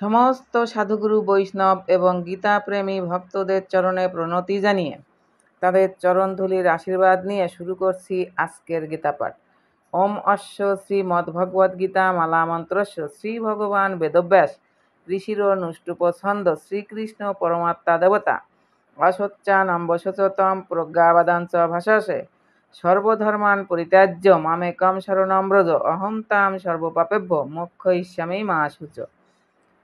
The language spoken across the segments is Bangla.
সমস্ত সাধুগুরু বৈষ্ণব এবং গীতাপ্রেমী ভক্তদের চরণে প্রণতি জানিয়ে তাদের চরণধূলির আশীর্বাদ নিয়ে শুরু করছি আজকের গীতাপাঠ। ওম অশ্ব শ্রীমদ্ভগবদ্গীতা মালা মন্ত্রস্য শ্রী ভগবান বেদব্যাস ঋষির নুষ্টুপ ছন্দ শ্রীকৃষ্ণ পরমাত্মা দেবতা অসচ্চানম্বশতম প্রজ্ঞাবাদাঞ্চ ভাষাসে সর্বধর্মান পরিত্যাজ্য মামেকম শরণং ব্রজ অহং তাং সর্বপাপেভ্য মোক্ষয়িষ্যামি মা শুচ।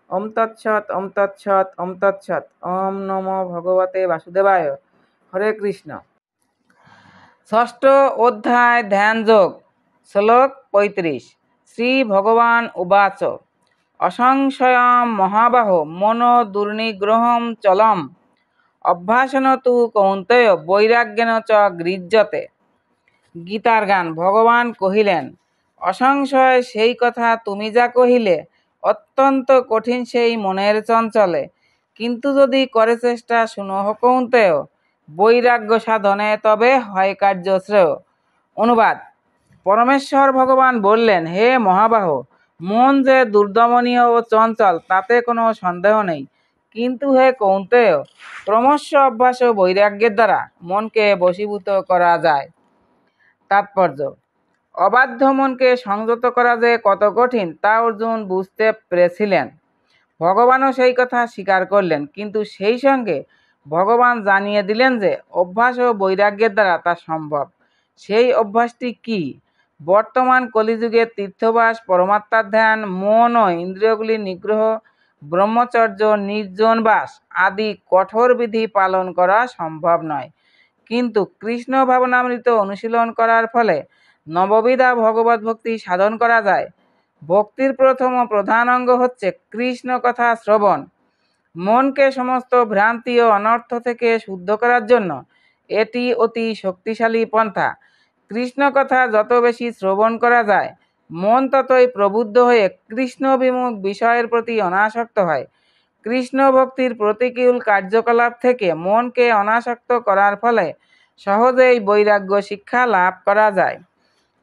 ওম তৎসৎ ওম তৎসৎ ওম তৎসৎ। ওম নমো ভগবতে বাসুদেবায়। হরে কৃষ্ণ। ষষ্ঠ অধ্যায় ধ্যান যোগ। শ্লোক ৩৫। শ্রী ভগবান উবাচ অসংশয়ম মহাবাহ মনো দুর্নিগ্রহম চলম অভ্যাসন তু কৌন্তেয় বৈরাগ্যেন চ গৃহ্যতে। গীতার গান। ভগবান কহিলেন, অসংশয় সেই কথা তুমি যা কহিলে অত্যন্ত কঠিন সেই মনের চঞ্চলে, কিন্তু যদি করে চেষ্টা শুনো কৌন্তেয় বৈরাগ্য সাধনে তবে হয় কার্য শ্রেয়। অনুবাদ। পরমেশ্বর ভগবান বললেন, হে মহাবাহ, মন যে দুর্দমনীয় ও চঞ্চল তাতে কোনো সন্দেহ নেই, কিন্তু হে কৌন্তেয়, ক্রমশ অভ্যাস ও বৈরাগ্যের দ্বারা মনকে বশীভূত করা যায়। তাৎপর্য। অবাধ্য মনকে সংযত করা যে কত কঠিন তা অর্জুন বুঝতে পেরেছিলেন। ভগবানও সেই কথা স্বীকার করলেন, কিন্তু সেই সঙ্গে ভগবান জানিয়ে দিলেন যে অভ্যাস ও বৈরাগ্যের দ্বারা তা সম্ভব। সেই অভ্যাসটি কি? বর্তমান কলিযুগে তীর্থবাস, পরমাত্মার ধ্যান, মন ও ইন্দ্রিয়গুলির নিগ্রহ, ব্রহ্মচর্য, নির্জনবাস আদি কঠোর বিধি পালন করা সম্ভব নয়, কিন্তু কৃষ্ণ ভাবনামৃত অনুশীলন করার ফলে নববিধা ভগবত ভক্তি সাধন করা যায়। ভক্তির প্রথম ও প্রধান অঙ্গ হচ্ছে কৃষ্ণ কথা শ্রবণ। মনকে সমস্ত ভ্রান্তি ও অনর্থ থেকে শুদ্ধ করার জন্য এটি অতি শক্তিশালী পন্থা। কৃষ্ণ কথা যত বেশি শ্রবণ করা যায়, মন ততই প্রবুদ্ধ হয়ে কৃষ্ণবিমুখ বিষয়ের প্রতি অনাসক্ত হয়। কৃষ্ণ ভক্তির প্রতিকূল কার্যকলাপ থেকে মনকে অনাসক্ত করার ফলে সহজেই বৈরাগ্য শিক্ষা লাভ করা যায়।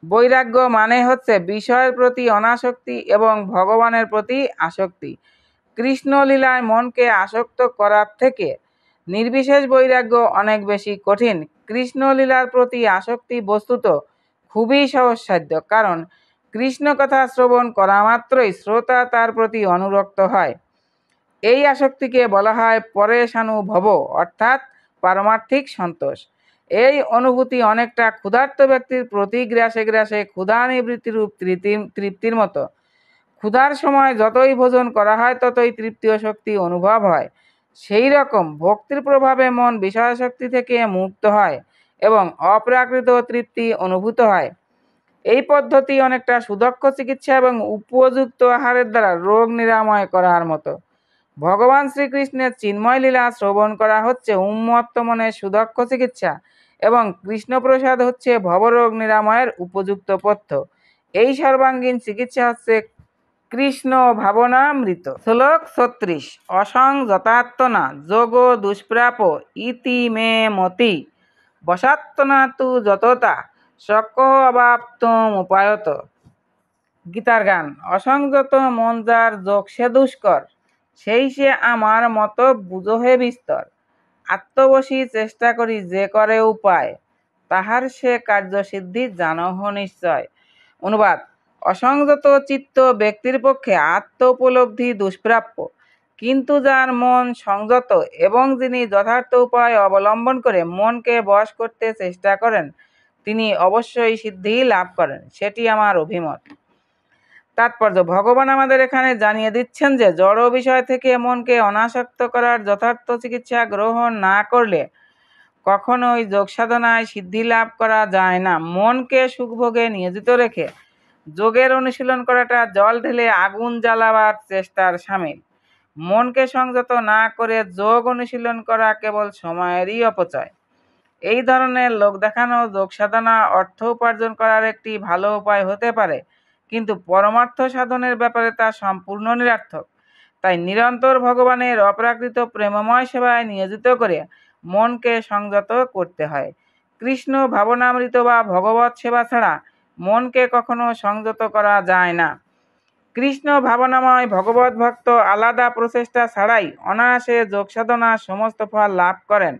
বৈরাগ্য মানে হচ্ছে বিষয়ের প্রতি অনাসক্তি এবং ভগবানের প্রতি আসক্তি। কৃষ্ণ লীলায় মনকে আসক্ত করার থেকে নির্বিশেষ বৈরাগ্য অনেক বেশি কঠিন। কৃষ্ণ লীলার প্রতি আসক্তি বস্তুত খুবই সহজসাধ্য, কারণ কৃষ্ণ কথা শ্রবণ করা মাত্রই শ্রোতা তার প্রতি অনুরক্ত হয়। এই আসক্তিকে বলা হয় পরেশানুভব, অর্থাৎ পারমার্থিক সন্তোষ। এই অনুভূতি অনেকটা ক্ষুধার্ত ব্যক্তির প্রতি গ্রাসে গ্রাসে ক্ষুধা নিবৃত্তিরূপ তৃপ্তির মতো। ক্ষুধার সময় যতই ভোজন করা হয় ততই তৃপ্তি ও শক্তি অনুভব হয়। সেই রকম ভক্তির প্রভাবে মন বিষয়াসক্তি থেকে মুক্ত হয় এবং অপ্রাকৃত তৃপ্তি অনুভূত হয়। এই পদ্ধতি অনেকটা সুদক্ষ চিকিৎসা এবং উপযুক্ত আহারের দ্বারা রোগ নিরাময় করার মতো। ভগবান শ্রীকৃষ্ণের চিন্ময় লীলা শ্রবণ করা হচ্ছে উন্মত্ত মনের সুদক্ষ চিকিৎসা এবং কৃষ্ণপ্রসাদ হচ্ছে ভবরোগ নিরাময়ের উপযুক্ত পথ্য। এই সর্বাঙ্গীন চিকিৎসা হচ্ছে কৃষ্ণ ভাবনামৃত। শ্লোক ৩৬। অসংযতাত্মনা যোগ দুষ্প্রাপ ইতি মে মতি বসাত্মনা তু যততা শক্য অবাপ্তম উপায়ত। গীতার গান। অসংযত মন যার যোগ সে দুষ্কর, সেই সে আমার মতো বুঝো হে বিস্তর। আত্মবশী চেষ্টা করি যে করে উপায়, তাহার সে কার্যসিদ্ধি জানহ নিশ্চয়। অনুবাদ। অসংযত চিত্ত ব্যক্তির পক্ষে আত্ম উপলব্ধি দুষ্প্রাপ্য, কিন্তু যার মন সংযত এবং যিনি যথার্থ উপায় অবলম্বন করে মনকে বশ করতে চেষ্টা করেন তিনি অবশ্যই সিদ্ধি লাভ করেন, সেটি আমার অভিমত। তাৎপর্য। ভগবান আমাদের এখানে জানিয়ে দিচ্ছেন যে জড় বিষয় থেকে মনকে অনাসক্ত করার যথার্থ চিকিৎসা গ্রহণ না করলে কখনোই যোগ সাধনায় সিদ্ধি লাভ করা যায় না। মনকে সুখভোগে নিয়োজিত রেখে যোগের অনুশীলন করাটা জল ঢেলে আগুন জ্বালাবার চেষ্টার সামিল। মনকে সংযত না করে যোগ অনুশীলন করা কেবল সময়েরই অপচয়। এই ধরনের লোক দেখানো যোগ সাধনা অর্থ উপার্জন করার একটি ভালো উপায় হতে পারে, কিন্তু পরমার্থ সাধনের ব্যাপারে তা সম্পূর্ণ নিরর্থক। তাই নিরন্তর ভগবানের অপ্রাকৃত প্রেমময় সেবায় নিয়োজিত করে মনকে সংযত করতে হয়। কৃষ্ণ ভাবনামৃত বা ভগবত সেবা ছাড়া মনকে কখনো সংযত করা যায় না। কৃষ্ণ ভাবনাময় ভগবত ভক্ত আলাদা প্রচেষ্টা ছাড়াই অনায়াসে যোগ সাধনার সমস্ত ফল লাভ করেন,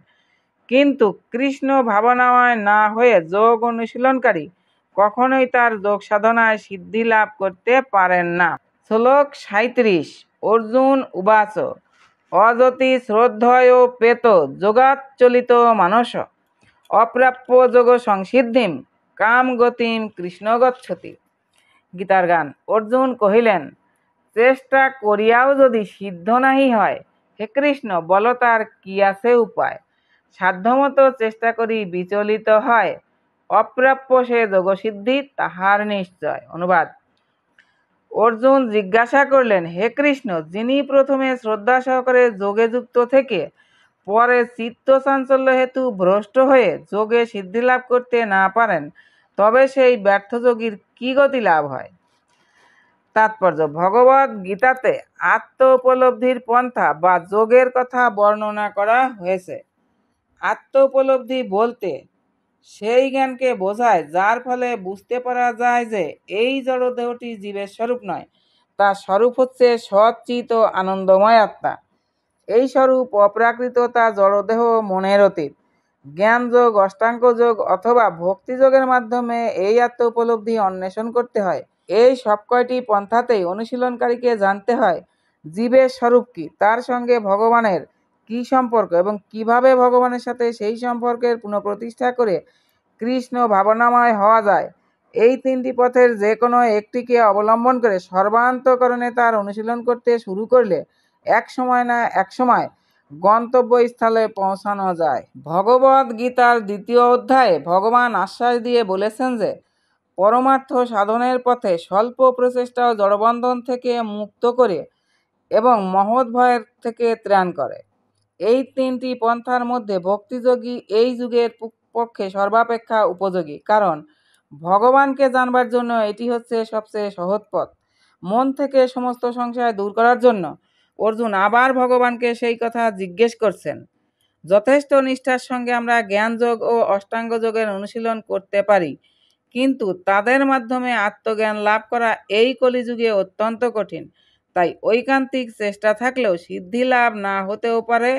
কিন্তু কৃষ্ণ ভাবনাময় না হয়ে যোগ অনুশীলনকারী কখনোই তার যোগ সাধনায় সিদ্ধি লাভ করতে পারেন না। শ্লোক 37। অর্জুন উবাচ অযতি শ্রদ্ধয় পেত যোগাচ্চলিত মানস অপ্রাপ্য যোগ সংসিদ্ধিম কাম গতিম কৃষ্ণ গচ্ছতি। গীতার গান। অর্জুন কহিলেন, চেষ্টা করিয়াও যদি সিদ্ধ নাহি হয়, হে কৃষ্ণ বল তার কি আছে উপায়? সাধ্যমতো চেষ্টা করি বিচলিত হয়, অপ্রাপ্য সে যোগসিদ্ধি তাহার নিশ্চয়। অনুবাদ। অর্জুন জিজ্ঞাসা করলেন, হে কৃষ্ণ, যিনি প্রথমে শ্রদ্ধা সহকারে যোগে যুক্ত থেকে পরে চিত্ত চাঞ্চল্য হেতু ভ্রষ্ট হয়ে যোগে সিদ্ধি লাভ করতে না পারেন, তবে সেই ব্যর্থ যোগীর কি গতি লাভ হয়? তাৎপর্য: ভগবদ গীতাতে আত্ম উপলব্ধির পন্থা বা যোগের কথা বর্ণনা করা হয়েছে। আত্ম উপলব্ধি বলতে সেই জ্ঞানকে বোঝায় যার ফলে বুঝতে পারা যায় যে এই জড়দেহটি জীবের স্বরূপ নয়, তার স্বরূপ হচ্ছে সচ্চিত আনন্দময় আত্মা। এই স্বরূপ অপ্রাকৃত, তা জড়দেহ মনের অতীত। জ্ঞানযোগ, অষ্টাঙ্গ যোগ অথবা ভক্তিযোগের মাধ্যমে এই আত্ম উপলব্ধি অন্বেষণ করতে হয়। এই সব কয়টি পন্থাতেই অনুশীলনকারীকে জানতে হয় জীবের স্বরূপ কি, তার সঙ্গে ভগবানের কি সম্পর্ক এবং কিভাবে ভগবানের সাথে সেই সম্পর্কের পুনঃপ্রতিষ্ঠা করে কৃষ্ণ ভাবনাময় হওয়া যায়। এই তিনটি পথের যে কোনো একটিকে অবলম্বন করে সর্বান্তঃকরণে তার অনুশীলন করতে শুরু করলে এক সময় না এক সময় গন্তব্যস্থলে পৌঁছানো যায়। ভগবদ গীতার 2য় অধ্যায়ে ভগবান আশ্বাস দিয়ে বলেছেন যে পরমার্থ সাধনের পথে স্বল্প প্রচেষ্টা ও জড়বন্ধন থেকে মুক্ত করে এবং মহৎ ভয়ের থেকে ত্রাণ করে। এই তিনটি পন্থার মধ্যে ভক্তিযোগী এই যুগের পক্ষে সর্বাপেক্ষা উপযোগী, কারণ ভগবানকে জানবার জন্য এটি হচ্ছে সবচেয়ে সহজ পথ। মন থেকে সমস্ত সংশয় দূর করার জন্য অর্জুন আবার ভগবানকে সেই কথা জিজ্ঞেস করছেন। যথেষ্ট নিষ্ঠার সঙ্গে আমরা জ্ঞানযোগ ও অষ্টাঙ্গ যোগের অনুশীলন করতে পারি, কিন্তু তাদের মাধ্যমে আত্মজ্ঞান লাভ করা এই কলিযুগে অত্যন্ত কঠিন। তাই ঐকান্তিক চেষ্টা থাকলেও সিদ্ধি লাভ না হতেও পারে,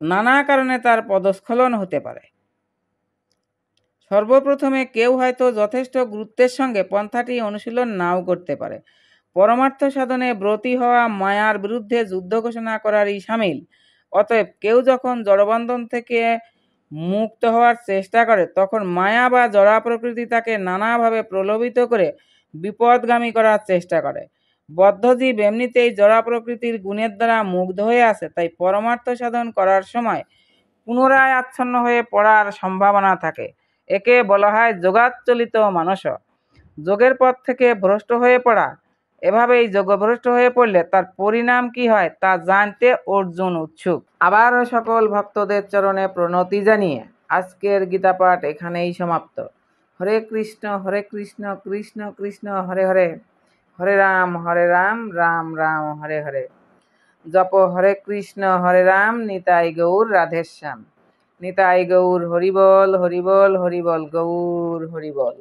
নানা কারণে তার পদস্খলন হতে পারে। সর্বপ্রথমে কেউ হয়তো যথেষ্ট গুরুত্বের সঙ্গে পন্থাটি অনুশীলন নাও করতে পারে। পরমার্থ সাধনে ব্রতী হওয়া মায়ার বিরুদ্ধে যুদ্ধ ঘোষণা করারই সামিল। অতএব কেউ যখন জড়বন্ধন থেকে মুক্ত হওয়ার চেষ্টা করে, তখন মায়া বা জড়া প্রকৃতি তাকে নানাভাবে প্রলোভিত করে বিপদগামী করার চেষ্টা করে। বদ্ধজীব এমনিতেই জড়া প্রকৃতির গুণের দ্বারা মুগ্ধ হয়ে আছে, তাই পরমার্থ সাধন করার সময় পুনরায় আচ্ছন্ন হয়ে পড়ার সম্ভাবনা থাকে। একে বলা হয় যোগাচ্চলিত মানস, যোগের পথ থেকে ভ্রষ্ট হয়ে পড়া। এভাবেই যোগভ্রষ্ট হয়ে পড়লে তার পরিণাম কি হয় তা জানতে অর্জুন উৎসুক। আবারও সকল ভক্তদের চরণে প্রণতি জানিয়ে আজকের গীতাপাঠ এখানেই সমাপ্ত। হরে কৃষ্ণ কৃষ্ণ কৃষ্ণ হরে হরে, হরে রাম রাম রাম হরে হরে। জপ হরে কৃষ্ণ হরে রাম, নিতাই গৌর রাধেশ্যাম। নিতাই গৌর হরিবল হরিবল হরিবল গৌর হরিবল।